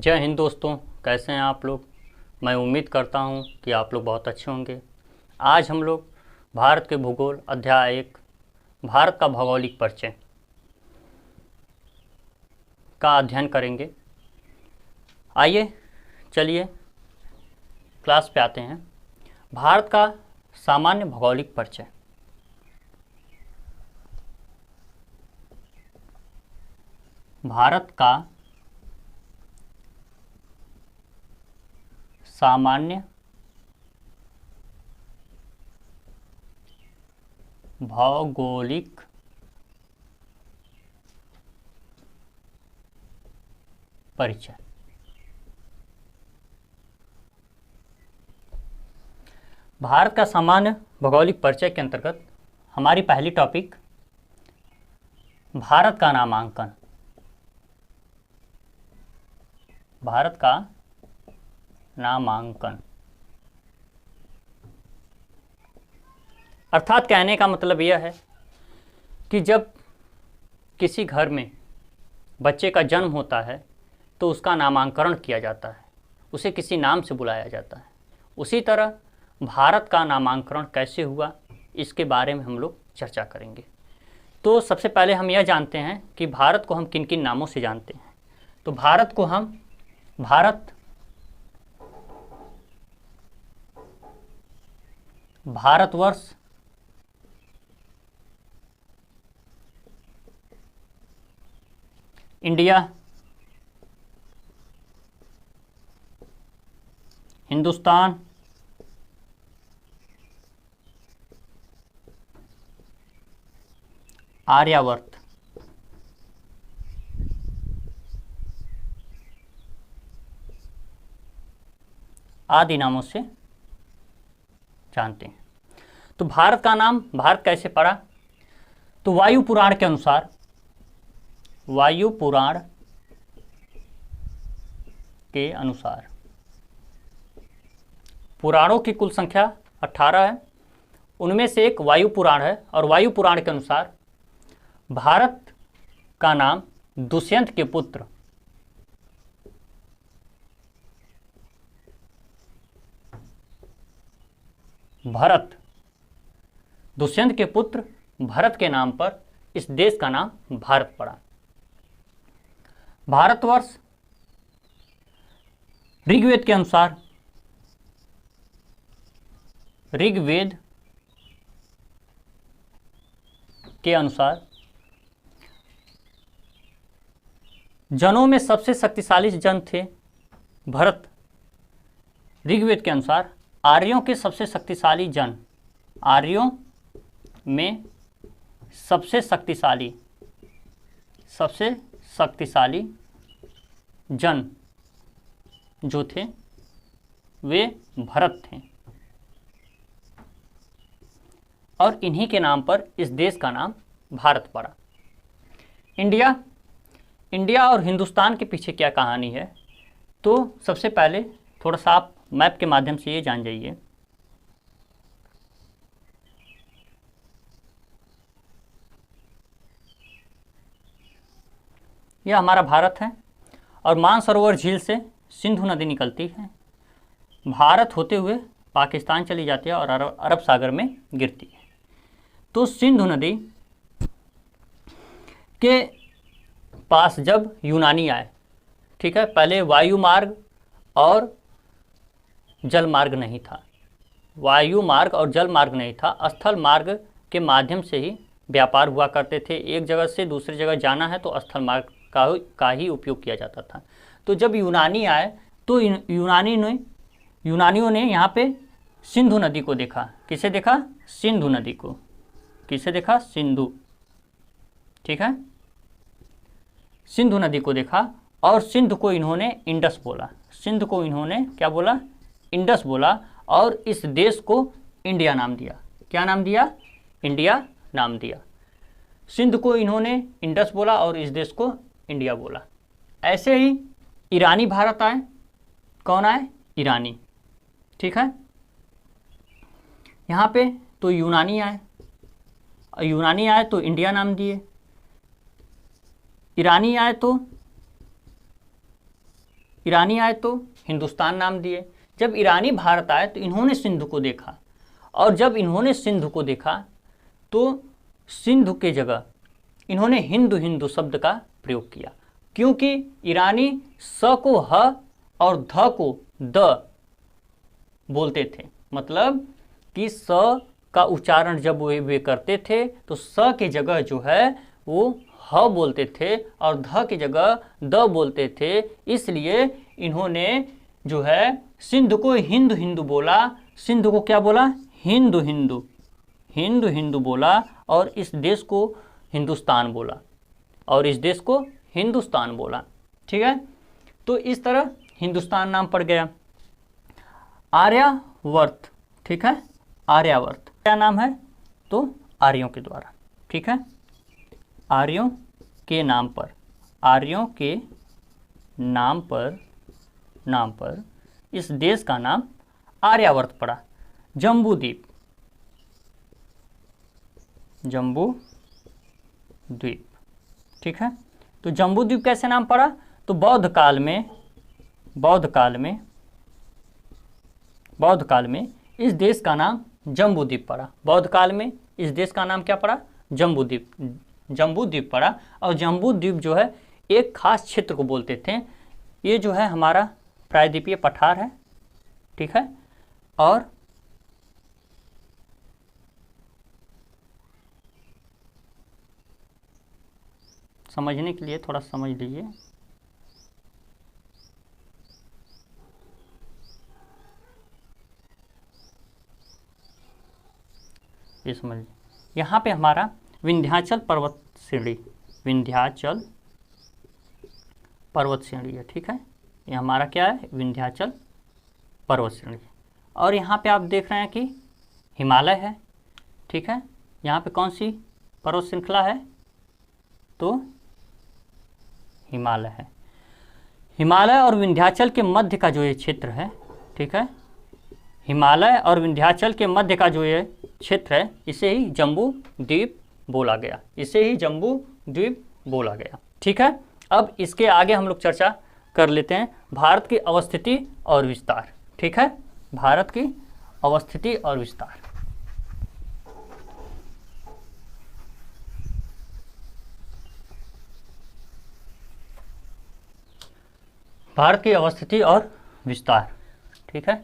जय हिंद दोस्तों, कैसे हैं आप लोग। मैं उम्मीद करता हूं कि आप लोग बहुत अच्छे होंगे। आज हम लोग भारत के भूगोल अध्याय 1 भारत का भौगोलिक परिचय का अध्ययन करेंगे। आइए चलिए क्लास पे आते हैं। भारत का सामान्य भौगोलिक परिचय। भारत का सामान्य भौगोलिक परिचय। भारत का सामान्य भौगोलिक परिचय के अंतर्गत हमारी पहली टॉपिक भारत का नामांकन। भारत का नामांकन अर्थात कहने का मतलब यह है कि जब किसी घर में बच्चे का जन्म होता है तो उसका नामांकन किया जाता है, उसे किसी नाम से बुलाया जाता है। उसी तरह भारत का नामांकन कैसे हुआ, इसके बारे में हम लोग चर्चा करेंगे। तो सबसे पहले हम यह जानते हैं कि भारत को हम किन किन नामों से जानते हैं। तो भारत को हम भारतवर्ष, इंडिया, हिंदुस्तान, आर्यावर्त आदि नामों से जानते हैं। तो भारत का नाम भारत कैसे पड़ा? तो वायु पुराण के अनुसार, वायु पुराण के अनुसार पुराणों की कुल संख्या 18 है, उनमें से एक वायु पुराण है। और वायु पुराण के अनुसार भारत का नाम दुष्यंत के पुत्र भरत, दुष्यंत के पुत्र भरत के नाम पर इस देश का नाम भारत पड़ा। भारतवर्ष ऋग्वेद के अनुसार, ऋग्वेद के अनुसार जनों में सबसे शक्तिशाली जन थे भरत। ऋग्वेद के अनुसार आर्यों के सबसे शक्तिशाली जन, आर्यों में सबसे शक्तिशाली जन जो थे वे भरत थे, और इन्हीं के नाम पर इस देश का नाम भारत पड़ा। इंडिया और हिंदुस्तान के पीछे क्या कहानी है? तो सबसे पहले थोड़ा सा आप मैप के माध्यम से ये जान जाइए। यह हमारा भारत है और मानसरोवर झील से सिंधु नदी निकलती है, भारत होते हुए पाकिस्तान चली जाती है और अरब सागर में गिरती है। तो सिंधु नदी के पास जब यूनानी आए, ठीक है, पहले वायु मार्ग और जल मार्ग नहीं था, वायु मार्ग और जल मार्ग नहीं था, स्थल मार्ग के माध्यम से ही व्यापार हुआ करते थे। एक जगह से दूसरी जगह जाना है तो स्थल मार्ग का ही उपयोग किया जाता था। तो जब यूनानी आए तो यूनानियों ने यहाँ पे सिंधु नदी को देखा। किसे देखा? सिंधु नदी को। किसे देखा? सिंधु, ठीक है, सिंधु नदी को देखा और सिंधु को इन्होंने इंडस बोला। सिंधु को इन्होंने क्या बोला? इंडस बोला, और इस देश को इंडिया नाम दिया। क्या नाम दिया? इंडिया नाम दिया। सिंधु को इन्होंने इंडस बोला और इस देश को इंडिया बोला। ऐसे ही ईरानी भारत आए। कौन आए? ईरानी, ठीक है। यहाँ पे तो यूनानी आए, यूनानी आए तो इंडिया नाम दिए, ईरानी आए तो ईरानी आए तो हिंदुस्तान नाम दिए। जब ईरानी भारत आए तो इन्होंने सिंधु को देखा, और जब इन्होंने सिंधु को देखा तो सिंधु के जगह इन्होंने हिंदू हिंदू शब्द का प्रयोग किया, क्योंकि ईरानी स को ह और ध को द बोलते थे। मतलब कि स का उच्चारण जब वे करते थे तो स की जगह जो है वो ह बोलते थे और ध की जगह द बोलते थे। इसलिए इन्होंने जो है सिंधु को हिंदू हिंदू बोला, सिंधु को क्या बोला? हिंदू हिंदू, हिंदू हिंदू बोला, और इस देश को हिंदुस्तान बोला, और इस देश को हिंदुस्तान बोला। ठीक है, तो इस तरह हिंदुस्तान नाम पड़ गया। आर्यावर्त, ठीक है, आर्यावर्त क्या नाम है? तो आर्यों के द्वारा। ठीक है, आर्यों के नाम पर, आर्यों के नाम पर इस देश का नाम आर्यावर्त पड़ा। जम्बू द्वीप, जम्बू द्वीप। ठीक है, तो जम्बू द्वीप कैसे नाम पड़ा? तो बौद्ध काल में इस देश का नाम जम्बू द्वीप पड़ा। बौद्ध काल में इस देश का नाम क्या पड़ा? जम्बू द्वीप पड़ा। और जम्बू द्वीप जो है एक खास क्षेत्र को बोलते थे। ये जो है हमारा प्रायद्वीपीय पठार है। ठीक है, और समझने के लिए थोड़ा समझ लीजिए। ये समझिए, यहाँ पे हमारा विंध्याचल पर्वत श्रेणी, विंध्याचल पर्वत श्रेणी है। ठीक है, ये हमारा क्या है? विंध्याचल पर्वत श्रेणी। और यहाँ पे आप देख रहे हैं कि हिमालय है। ठीक है, यहाँ पे कौन सी पर्वत श्रृंखला है? तो हिमालय है। हिमालय और विंध्याचल के मध्य का जो ये क्षेत्र है, ठीक है, हिमालय और विंध्याचल के मध्य का जो ये क्षेत्र है, इसे ही जम्बू द्वीप बोला गया, इसे ही जम्बू द्वीप बोला गया। ठीक है, अब इसके आगे हम लोग चर्चा कर लेते हैं भारत की अवस्थिति और विस्तार। ठीक है, भारत की अवस्थिति और विस्तार। भारत की अवस्थिति और विस्तार। ठीक है,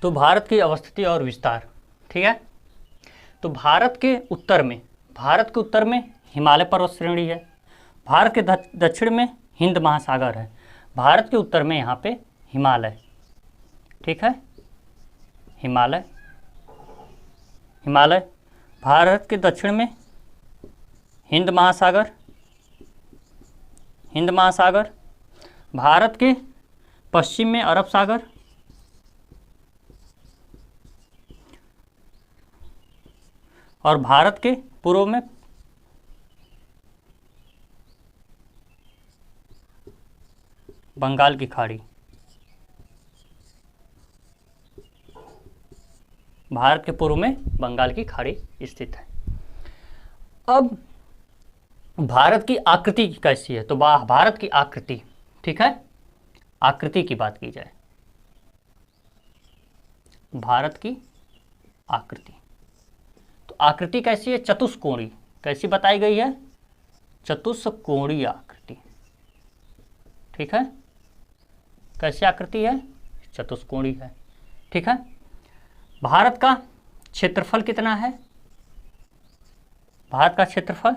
तो भारत की अवस्थिति और विस्तार। ठीक है, तो भारत के उत्तर में हिमालय पर्वत श्रेणी है। भारत के दक्षिण में हिंद महासागर है। भारत के उत्तर में यहाँ पे हिमालय। ठीक है, हिमालय, भारत के दक्षिण में हिंद महासागर, भारत के पश्चिम में अरब सागर, और भारत के पूर्व में बंगाल की खाड़ी। भारत के पूर्व में बंगाल की खाड़ी स्थित है। अब भारत की आकृति कैसी है? तो भारत की आकृति, ठीक है, आकृति की बात की जाए, भारत की आकृति, तो आकृति कैसी है? चतुष्कोणीय। कैसी बताई गई है? चतुष्कोणीय आकृति। ठीक है, कैसी आकृति है? चतुष्कोणीय है। ठीक है, भारत का क्षेत्रफल कितना है? भारत का क्षेत्रफल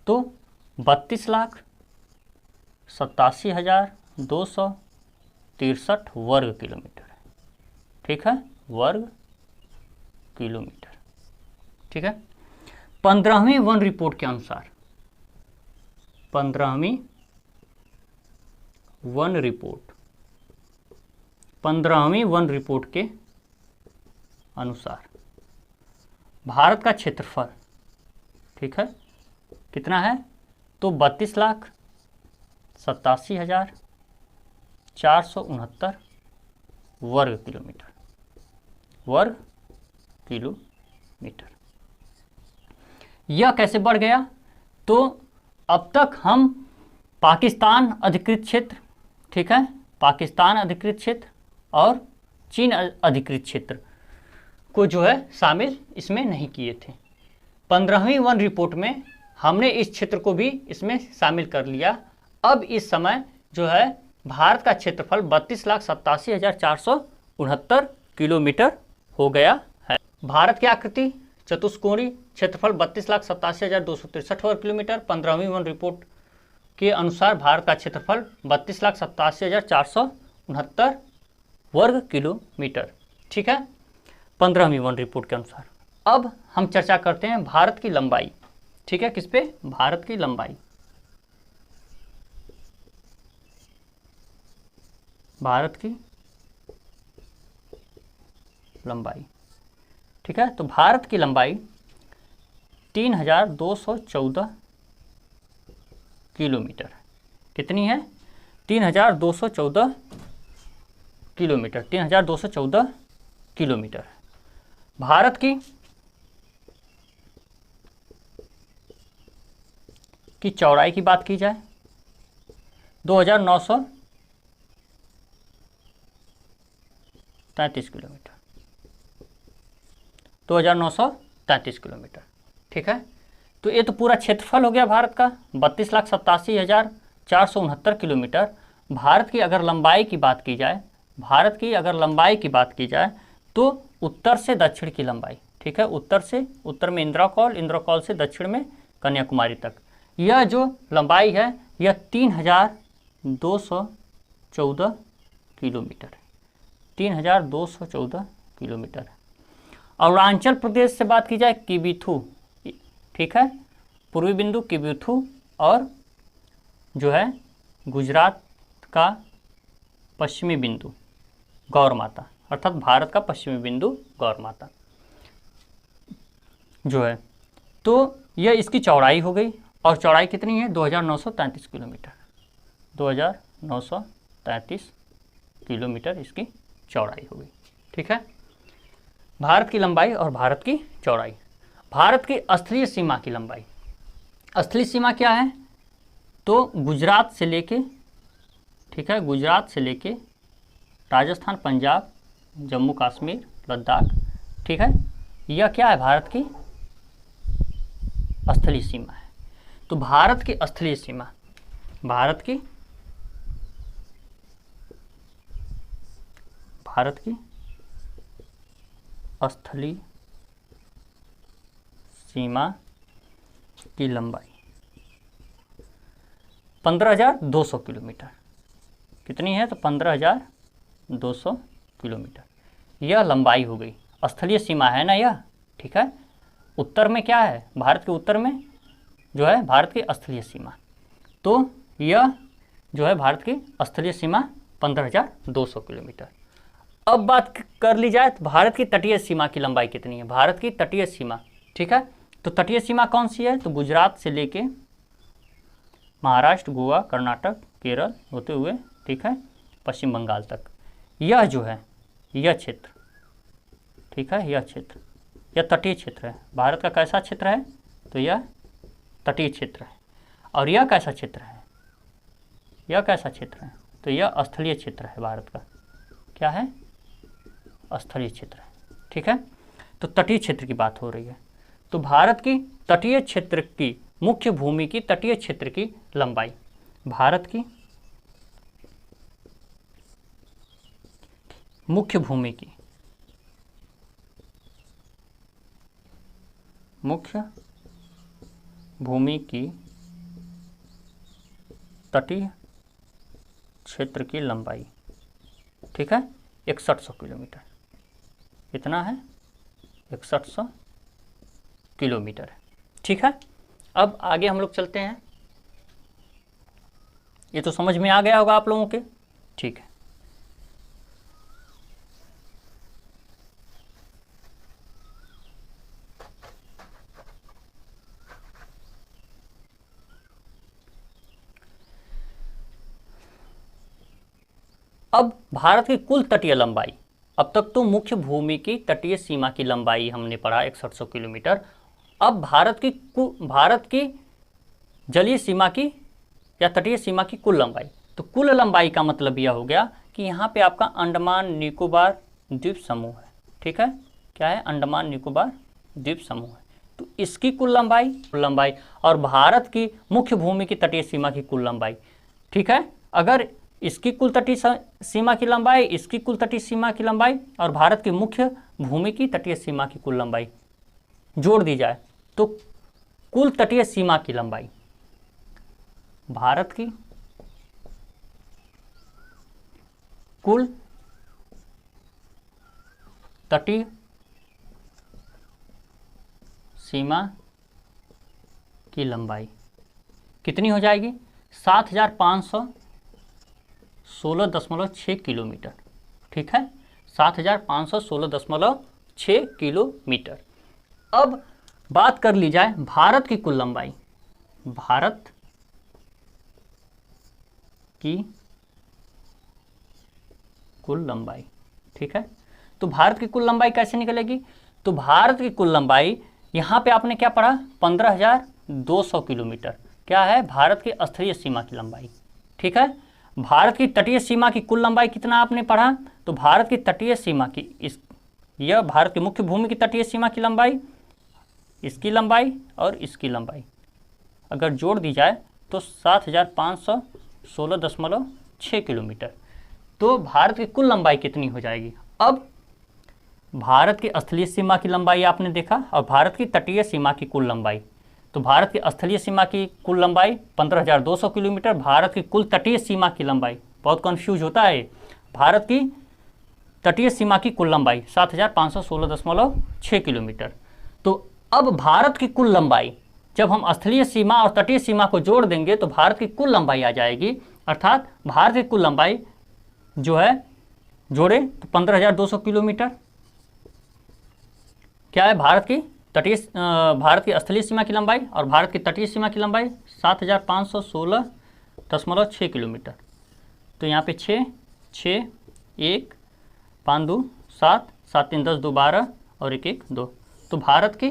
तो 32,87,263 वर्ग किलोमीटर है। ठीक है, वर्ग किलोमीटर। ठीक है, 15वीं वन रिपोर्ट के अनुसार, 15वीं वन रिपोर्ट के अनुसार भारत का क्षेत्रफल, ठीक है, कितना है? तो 32,87,263 469 वर्ग किलोमीटर, वर्ग किलोमीटर। यह कैसे बढ़ गया? तो अब तक हम पाकिस्तान अधिकृत क्षेत्र, ठीक है, पाकिस्तान अधिकृत क्षेत्र और चीन अधिकृत क्षेत्र को जो है शामिल इसमें नहीं किए थे। 15वीं वन रिपोर्ट में हमने इस क्षेत्र को भी इसमें शामिल कर लिया। अब इस समय जो है भारत का क्षेत्रफल 32,87,469 किलोमीटर हो गया है। भारत की आकृति चतुष्कोणीय, क्षेत्रफल 32,87,263 वर्ग किलोमीटर। 15वीं वन रिपोर्ट के अनुसार भारत का क्षेत्रफल 32,87,469 वर्ग किलोमीटर, ठीक है, 15वीं वन रिपोर्ट के अनुसार। अब हम चर्चा करते हैं भारत की लंबाई, ठीक है, किस पे? भारत की लंबाई। भारत की लंबाई, ठीक है, तो भारत की लंबाई 3,214 किलोमीटर। कितनी है? 3,214 किलोमीटर, 3,214 किलोमीटर। भारत की चौड़ाई की बात की जाए 2,933 किलोमीटर, 2,933 किलोमीटर, ठीक है। तो ये तो पूरा क्षेत्रफल हो गया भारत का 32,87,469 किलोमीटर। भारत की अगर लंबाई की बात की जाए, भारत की अगर लंबाई की बात की जाए तो उत्तर से दक्षिण की लंबाई, ठीक है, उत्तर में इंद्रकौल, इंद्रकौल से दक्षिण में कन्याकुमारी तक, यह जो लंबाई है यह 3,214 किलोमीटर, 3,214 किलोमीटर। अरुणाचल प्रदेश से बात की जाए किबिथु, ठीक है, पूर्वी बिंदु किबिथु, और जो है गुजरात का पश्चिमी बिंदु गौर माता, अर्थात भारत का पश्चिमी बिंदु गौर माता जो है, तो यह इसकी चौड़ाई हो गई। और चौड़ाई कितनी है? 2,933 किलोमीटर, 2,933 किलोमीटर इसकी चौड़ाई हो गई, ठीक है। भारत की लंबाई और भारत की चौड़ाई। भारत की स्थलीय सीमा की लंबाई, स्थलीय सीमा क्या है? तो गुजरात से लेके, ठीक है, गुजरात से लेके राजस्थान, पंजाब, जम्मू कश्मीर, लद्दाख, ठीक है, यह क्या है? भारत की स्थलीय सीमा है। तो भारत की स्थलीय सीमा, भारत की स्थलीय सीमा की लंबाई 15,200 किलोमीटर। कितनी है? तो 15,200 किलोमीटर यह लंबाई हो गई। स्थलीय सीमा है ना यह, ठीक है। उत्तर में क्या है? भारत के उत्तर में जो है भारत की स्थलीय सीमा, तो यह जो है भारत की स्थलीय सीमा 15,200 किलोमीटर। अब बात कर ली जाए तो भारत की तटीय सीमा की लंबाई कितनी है? भारत की तटीय सीमा, ठीक है, तो तटीय सीमा कौन सी है? तो गुजरात से लेके महाराष्ट्र, गोवा, कर्नाटक, केरल होते हुए, ठीक है, पश्चिम बंगाल तक, यह जो है यह क्षेत्र, ठीक है, यह क्षेत्र, यह तटीय क्षेत्र है। भारत का कैसा क्षेत्र है? तो यह तटीय क्षेत्र है। और यह कैसा क्षेत्र है? यह कैसा क्षेत्र है? तो यह स्थलीय क्षेत्र है। भारत का क्या है? स्थलीय क्षेत्र है, ठीक है। तो तटीय क्षेत्र की बात हो रही है। तो भारत की तटीय क्षेत्र की मुख्य भूमि की तटीय क्षेत्र की लंबाई, भारत की मुख्य भूमि की, मुख्य भूमि की तटीय क्षेत्र की लंबाई, ठीक है, 6100 किलोमीटर। कितना है? 6100 किलोमीटर है, ठीक है। अब आगे हम लोग चलते हैं। ये तो समझ में आ गया होगा आप लोगों के, ठीक है। अब भारत की कुल तटीय लंबाई, अब तक तो मुख्य भूमि की तटीय सीमा की लंबाई हमने पढ़ा 6100 किलोमीटर। अब भारत की जलीय सीमा की या तटीय सीमा की कुल लंबाई। तो कुल लंबाई का मतलब यह हो गया कि यहाँ पे आपका अंडमान निकोबार द्वीप समूह है, ठीक है, क्या है, अंडमान निकोबार द्वीप समूह है। तो इसकी कुल लंबाई और भारत की मुख्य भूमि की तटीय सीमा की कुल लंबाई, ठीक है। अगर इसकी कुल तटीय सीमा की लंबाई, इसकी कुल तटीय सीमा की लंबाई और भारत की मुख्य भूमि की तटीय सीमा की कुल लंबाई जोड़ दी जाए तो कुल तटीय सीमा की लंबाई, भारत की कुल तटीय सीमा की लंबाई कितनी हो जाएगी, 7516.6 किलोमीटर, ठीक है, 7516.6 किलोमीटर। अब बात कर ली जाए भारत की कुल लंबाई, भारत की कुल लंबाई, ठीक है। तो भारत की कुल लंबाई कैसे निकलेगी, तो भारत की कुल लंबाई यहाँ पे आपने क्या पढ़ा, 15,200 किलोमीटर, क्या है, भारत की स्थलीय सीमा की लंबाई, ठीक है। भारत की तटीय सीमा की कुल लंबाई कितना आपने पढ़ा, तो भारत की तटीय सीमा की यह भारत की मुख्य भूमि की तटीय सीमा की लंबाई, इसकी लंबाई और इसकी लंबाई अगर जोड़ दी जाए तो 7516.6 किलोमीटर। तो भारत की कुल लंबाई कितनी हो जाएगी। अब भारत की स्थलीय सीमा की लंबाई आपने देखा और भारत की तटीय सीमा की कुल लंबाई। तो भारत की स्थलीय सीमा की कुल लंबाई 15,200 किलोमीटर, भारत की कुल तटीय सीमा की लंबाई, बहुत कंफ्यूज होता है, भारत की तटीय सीमा की कुल लंबाई 7516.6 किलोमीटर। तो अब भारत की कुल लंबाई जब हम स्थलीय सीमा और तटीय सीमा को जोड़ देंगे तो भारत की कुल लंबाई आ जाएगी, अर्थात भारत की कुल लंबाई जो है जोड़े तो 15,200 किलोमीटर, क्या है, भारत की स्थलीय सीमा की लंबाई और भारत की तटीय सीमा की लंबाई 7516.6 किलोमीटर। तो यहाँ पे 6, 1, 5 2 7, 7 3 10 2 12 और 1 1 2। तो भारत की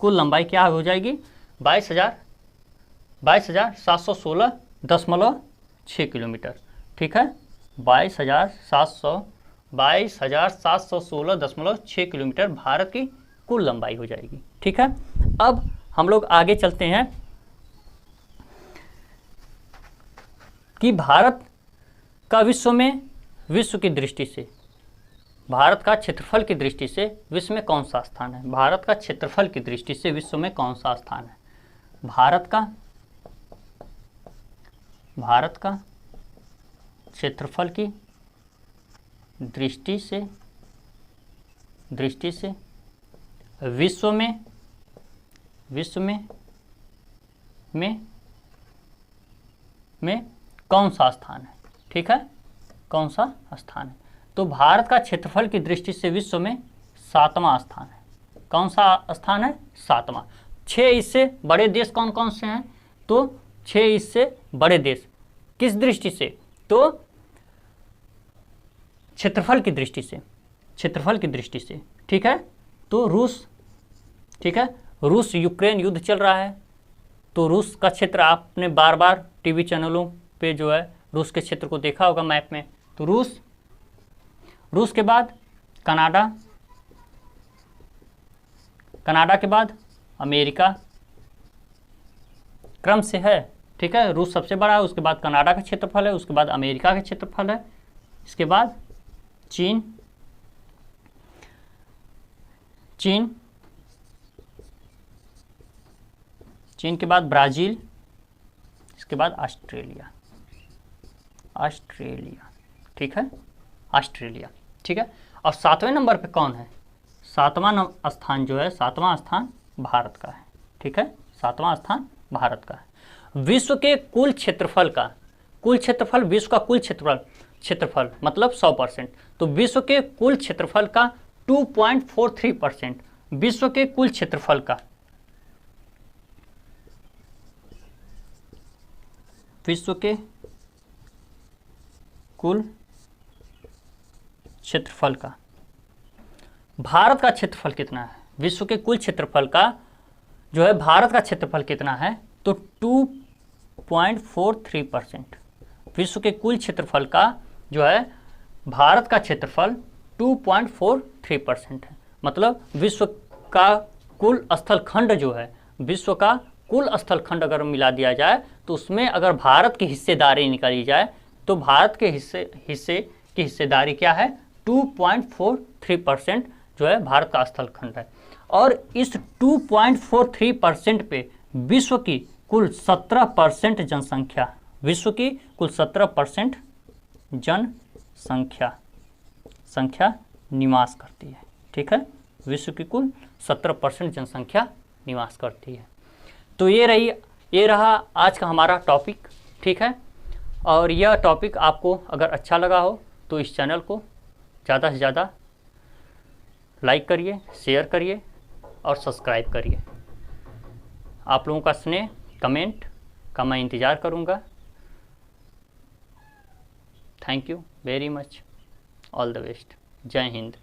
कुल लंबाई क्या हो जाएगी, 22,716.6 किलोमीटर, ठीक है, 22,716.6 किलोमीटर भारत की कुल लंबाई हो जाएगी, ठीक है। अब हम लोग आगे चलते हैं कि भारत का विश्व की दृष्टि से, भारत का क्षेत्रफल की दृष्टि से विश्व में कौन सा स्थान है, भारत का क्षेत्रफल की दृष्टि से विश्व में कौन सा स्थान है। भारत का क्षेत्रफल की दृष्टि से विश्व में कौन सा स्थान है, ठीक है, कौन सा स्थान है। तो भारत का क्षेत्रफल की दृष्टि से विश्व में 7वां स्थान है। कौन सा स्थान है, 7वां। 6 इससे बड़े देश कौन कौन से हैं, तो 6 इससे बड़े देश किस दृष्टि से, तो क्षेत्रफल की दृष्टि से, ठीक है। तो रूस, ठीक है, रूस यूक्रेन युद्ध चल रहा है, तो रूस का क्षेत्र आपने बार बार टीवी चैनलों पे जो है रूस के क्षेत्र को देखा होगा मैप में। तो रूस के बाद कनाडा के बाद अमेरिका क्रम से है, ठीक है। रूस सबसे बड़ा है, उसके बाद कनाडा का क्षेत्रफल है, उसके बाद अमेरिका का क्षेत्रफल है, इसके बाद चीन के बाद ब्राज़ील, इसके बाद ऑस्ट्रेलिया, ठीक है, ऑस्ट्रेलिया, ठीक है। और 7वें नंबर पे कौन है, 7वां स्थान जो है, 7वां स्थान भारत का है, ठीक है, 7वां स्थान भारत का है। विश्व के कुल क्षेत्रफल विश्व का कुल क्षेत्रफल मतलब 100%। तो विश्व के कुल क्षेत्रफल का 2.43%, विश्व के कुल क्षेत्रफल का, विश्व के कुल क्षेत्रफल का, भारत का क्षेत्रफल कितना है, विश्व के कुल क्षेत्रफल का जो है भारत का क्षेत्रफल कितना है, तो 2.43%। विश्व के कुल क्षेत्रफल का जो है भारत का क्षेत्रफल 2.43% है। मतलब विश्व का कुल स्थलखंड जो है, विश्व का कुल स्थलखंड अगर मिला दिया जाए तो उसमें अगर भारत की हिस्सेदारी निकाली जाए तो भारत के हिस्से की हिस्सेदारी क्या है, 2.43% जो है भारत का स्थलखंड है। और इस 2.43% पे विश्व की कुल 17% जनसंख्या, विश्व की कुल 17% जनसंख्या निवास करती है। ठीक है, विश्व की कुल 17% जनसंख्या निवास करती है। तो ये रहा आज का हमारा टॉपिक। ठीक है, और यह टॉपिक आपको अगर अच्छा लगा हो तो इस चैनल को ज़्यादा से ज़्यादा लाइक करिए, शेयर करिए और सब्सक्राइब करिए। आप लोगों का स्नेह, कमेंट का मैं इंतज़ार करूँगा। Thank you very much, all the best, जय हिंद।